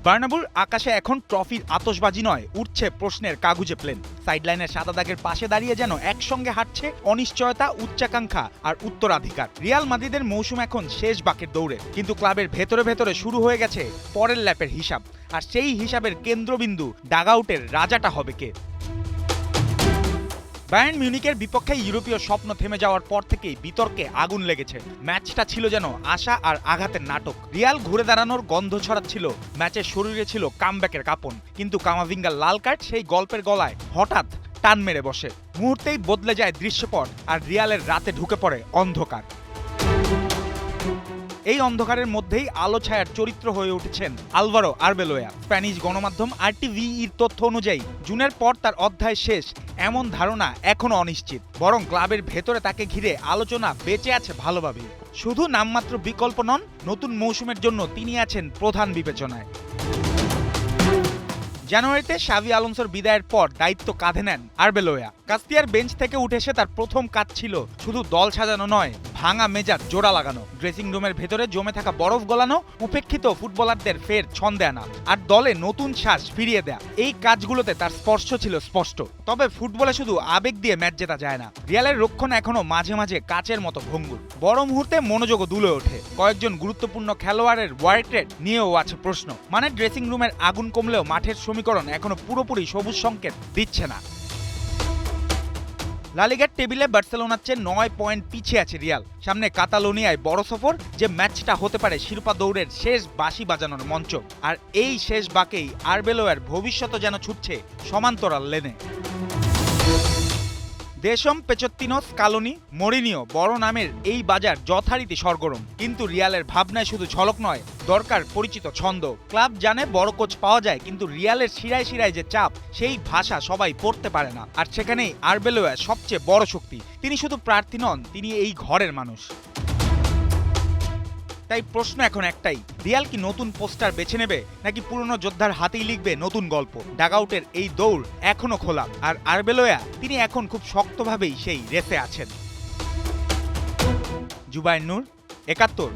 বার্নাবুর আকাশে এখন ট্রফির আতশবাজি নয়, উঠছে প্রশ্নের কাগুজে প্লেন। সাইডলাইনের সাদা দাগের পাশে দাঁড়িয়ে যেন একসঙ্গে হাঁটছে অনিশ্চয়তা, উচ্চাকাঙ্ক্ষা আর উত্তরাধিকার। রিয়াল মাদ্রিদের মৌসুম এখন শেষ বাঁকের দৌড়ে, কিন্তু ক্লাবের ভেতরে ভেতরে শুরু হয়ে গেছে পরের ল্যাপের হিসাব। আর সেই হিসাবের কেন্দ্রবিন্দু ডাগআউটের রাজাটা হবে কে? বায়ার্ন মিউনিখের বিপক্ষে ইউরোপীয় স্বপ্ন থেমে যাওয়ার পর থেকেই বিতর্কে আগুন লেগেছে। ম্যাচটা ছিল যেন আশা আর আঘাতের নাটক। রিয়াল ঘুরে দাঁড়ানোর গন্ধ ছড়াচ্ছিল, ম্যাচের শরীরে ছিল কামব্যাকের কাঁপন, কিন্তু কামাভিঙ্গার লাল কার্ড সেই গল্পের গলায় হঠাৎ টান মেরে বসে। মুহূর্তেই বদলে যায় দৃশ্যপট, আর রিয়ালের রাতে ঢুকে পড়ে অন্ধকার। এই অন্ধকারের মধ্যেই আলো ছায়ার চরিত্র হয়ে উঠেছেন আলভারো আরবেলোয়া। স্প্যানিশ গণমাধ্যম আরটিভিইর তথ্য অনুযায়ী জুনের পর তার অধ্যায় শেষ, এমন ধারণা এখনো অনিশ্চিত। বরং ক্লাবের ভেতরে তাকে ঘিরে আলোচনা বেঁচে আছে ভালোভাবেই। শুধু নামমাত্র বিকল্প নন, নতুন মৌসুমের জন্য তিনি আছেন প্রধান বিবেচনায়। জানুয়ারিতে শাভি আলোনসোর বিদায়ের পর দায়িত্ব কাঁধে নেন আরবেলোয়া। কাস্তিয়ার বেঞ্চ থেকে উঠে এসে তার প্রথম কাজ ছিল শুধু দল সাজানো নয়, ভাঙা মেজাজ জোড়া লাগানো, ড্রেসিং রুমের ভেতরে জমে থাকা বরফ গলানো, উপেক্ষিত ফুটবলারদের ফের ছন্দে আনা আর দলে নতুন শ্বাস ফিরিয়ে দেয়া। এই কাজগুলোতে তার স্পর্শ ছিল স্পষ্ট। তবে ফুটবলে শুধু আবেগ দিয়ে ম্যাচ জেতা যায় না। রিয়ালের রক্ষণ এখনো মাঝে মাঝে কাচের মতো ভঙ্গুর। বড় মুহূর্তে মনোযোগও দুলে ওঠে। কয়েকজন গুরুত্বপূর্ণ খেলোয়াড়ের ওয়ার্ল্ড রেট নিয়েও আছে প্রশ্ন। মানে ড্রেসিং রুমের আগুন কমলেও মাঠের সমীকরণ এখনো পুরোপুরি সবুজ সংকেত দিচ্ছে না। লা লিগার টেবিলে বার্সেলোনার চেয়ে 9 পয়েন্ট পিছিয়ে আছে রিয়াল। সামনে কাতালোনিয়ায় বড় সফর, যে ম্যাচটা হতে পারে শিরোপা দৌড়ের শেষ বাঁশি বাজানোর মঞ্চ। আর এই শেষ বাঁকেই আরবেলোয়ার ভবিষ্যৎ যেন ছুটছে সমান্তরাল লেনে। দেশম, পেচত্তিনো, স্কালোনি, মরিনিও বড় নামের এই বাজার যথারীতি সরগরম। কিন্তু রিয়ালের ভাবনায় শুধু ঝলক নয়, দরকার পরিচিত ছন্দ। ক্লাব জানে বড় কোচ পাওয়া যায়, কিন্তু রিয়ালের শিরায় শিরায় যে চাপ, সেই ভাষা সবাই পড়তে পারে না। আর সেখানেই আরবেলোয়া সবচেয়ে বড় শক্তি। তিনি শুধু প্রার্থী নন, তিনি এই ঘরের মানুষ। তাই প্রশ্ন এখন একটাই, রিয়াল কি নতুন পোস্টার বেছে নেবে, নাকি পুরনো যোদ্ধার হাতেই লিখবে নতুন গল্প? ডাগআউটের এই দৌড় এখনো খোলা, আর আরবেলোয়া তিনি এখন খুব শক্তভাবেই সেই রেসে আছেন। জুবায়ের নূর, ৭১।